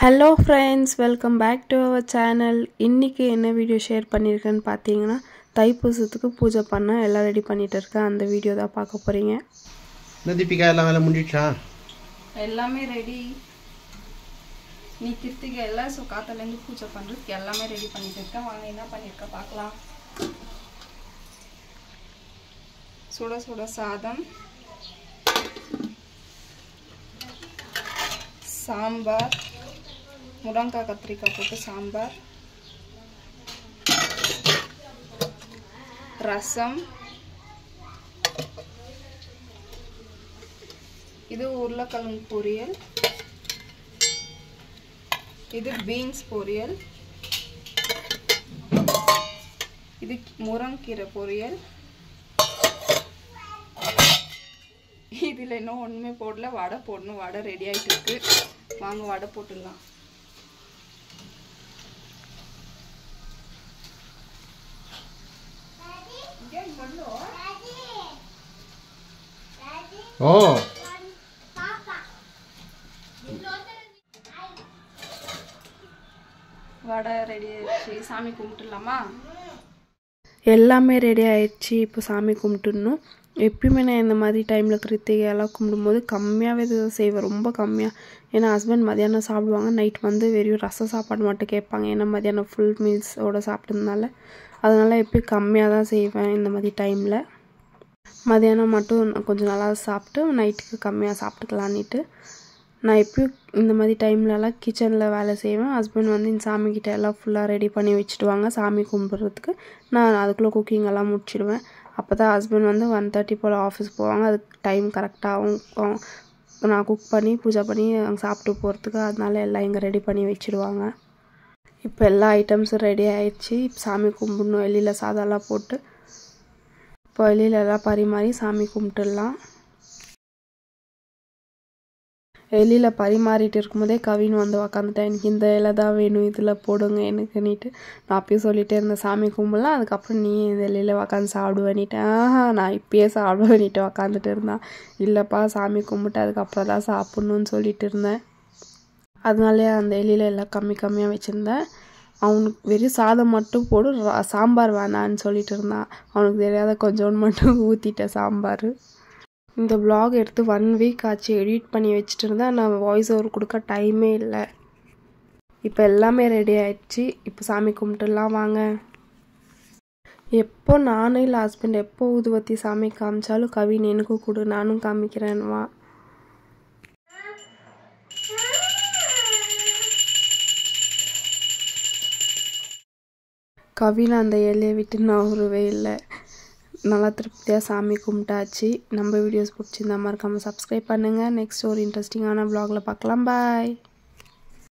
Hello friends, welcome back to our channel. இன்னைக்கு என்ன video share பண்ணிருக்கேன்னு பாத்தீங்கன்னா தைப்பூசத்துக்கு பூஜை பண்ண எல்லாம் ரெடி பண்ணிட்டு இருக்கேன். அந்த வீடியோ தான் பார்க்க போறீங்க. தீபிகா எல்லாம் வேலை முடிஞ்சிச்சா? எல்லாமே ரெடி. நீ கிருத்திகை எல்லாம் காத்தால இருந்து பூஜை பண்றதுக்கு எல்லாமே ரெடி பண்ணிட்டு இருக்கேன். வாங்க என்ன பண்ணிருக்க பார்க்கலாம். சுட சுட சாதம், சாம்பார், முருங்கைக்காய் கத்திரிக்காய் போட்டு சாம்பார், ரசம், இது உருளைக்கிழங்கு பொரியல், இது பீன்ஸ் பொரியல், இது முருங்கைக்கீரை பொரியல். இதில் இன்னும் ஒன்றுமே போடல. வடை போடணும். வடை ரெடி ஆகிட்டு இருக்கு. வாங்க வடை போட்டுடலாம். ஓ வடை ரெடி ஆயிடுச்சு. சாமி கும்பிட்டுலாமா? எல்லாமே ரெடி ஆயிடுச்சு. இப்போ சாமி கும்பிட்டுடணும். எப்பயுமே நான் இந்த மாதிரி டைமில் கிருத்திகையெல்லாம் கும்பிடும்போது கம்மியாகவே இது செய்வேன், ரொம்ப கம்மியாக. ஏன்னா ஹஸ்பண்ட் மதியானம் சாப்பிடுவாங்க, நைட் வந்து வெறும் ரசம் சாப்பாடு மட்டும் கேட்பாங்க. ஏன்னா மதியானம் ஃபுல் மீல்ஸோடு சாப்பிட்டதுனால அதனால் எப்பயும் கம்மியாக தான் செய்வேன். இந்த மாதிரி டைமில் மதியானம் மட்டும் கொஞ்சம் நல்லா சாப்பிட்டு நைட்டுக்கு கம்மியாக சாப்பிட்டுக்கலான்ட்டு நான் எப்பயும் இந்த மாதிரி டைம்லலாம் கிச்சனில் வேலை செய்வேன். ஹஸ்பண்ட் வந்து இந்த சாமிக்கிட்ட எல்லாம் ஃபுல்லாக ரெடி பண்ணி வச்சுடுவாங்க. சாமி கும்பிட்றதுக்கு நான் அதுக்குள்ளே குக்கிங் எல்லாம் முடிச்சிடுவேன். அப்போ தான் ஹஸ்பண்ட் வந்து 1:30 போல் ஆஃபீஸ் போவாங்க. அதுக்கு டைம் கரெக்டாகவும் நான் குக் பண்ணி பூஜை பண்ணி அங்கே சாப்பிட்டு போகிறதுக்கு, அதனால எல்லாம் இங்கே ரெடி பண்ணி வச்சுடுவாங்க. இப்போ எல்லா ஐட்டம்ஸும் ரெடி ஆயிடுச்சு. இப்போ சாமி கும்பிடணும். வெளியில் சாதம்லாம் போட்டு இப்போ வெளியில் எல்லாம் பரிமாறி சாமி கும்பிட்டுடலாம். வெளியில் பரிமாறிட்டு இருக்கும்போதே கவின் வந்து உக்காந்துட்டேன். எனக்கு இந்த இலை தான் வேணும், இதில் போடுங்க எனக்குன்னிட்டு நான் அப்பயும் சொல்லிகிட்டே இருந்தேன். சாமி கும்பிடலாம், அதுக்கப்புறம் நீ இந்த இலையில் உக்காந்து சாப்பிடுவேன்னிட்டு. நான் இப்பயே சாப்பிடுவேன்னிட்டு உக்காந்துட்டு இருந்தேன். இல்லைப்பா சாமி கும்பிட்டு அதுக்கப்புறம் தான் சாப்பிட்ணுன்னு சொல்லிட்டு இருந்தேன். அதனாலே அந்த இலையில் எல்லாம் கம்மியாக வச்சுருந்தேன். அவனுக்கு வெறும் சாதம் மட்டும் போடு, சாம்பார் வேணான்னு சொல்லிட்டு இருந்தான். அவனுக்கு தெரியாத கொஞ்சோண்டு மட்டும் ஊற்றிட்டேன் சாம்பார். இந்த vlog எடுத்து 1 வீக் ஆச்சு. எடிட் பண்ணி வச்சுட்டு இருந்தேன். நான் வாய்ஸ் ஓவர் கொடுக்க டைமே இல்லை. இப்போ எல்லாமே ரெடி ஆயிடுச்சு. இப்போ சாமி கும்பிட்டுலாம் வாங்க. எப்போ நானும் இல்லை ஹஸ்பண்ட் எப்போ ஊதுவத்தி சாமி காமிச்சாலும் கவின் எனக்கும் கொடு, நானும் காமிக்கிறேன்வா. கவின் அந்த இலையை விட்டு நகரவே இல்லை. நல்லா திருப்தியாக சாமி கும்பிட்டாச்சு. நம்ம வீடியோஸ் பிடிச்சிருந்தா மறக்காமல் சப்ஸ்கிரைப் பண்ணுங்கள். நெக்ஸ்ட் ஒரு இன்ட்ரெஸ்டிங்கான vlogல பார்க்கலாம். பாய்.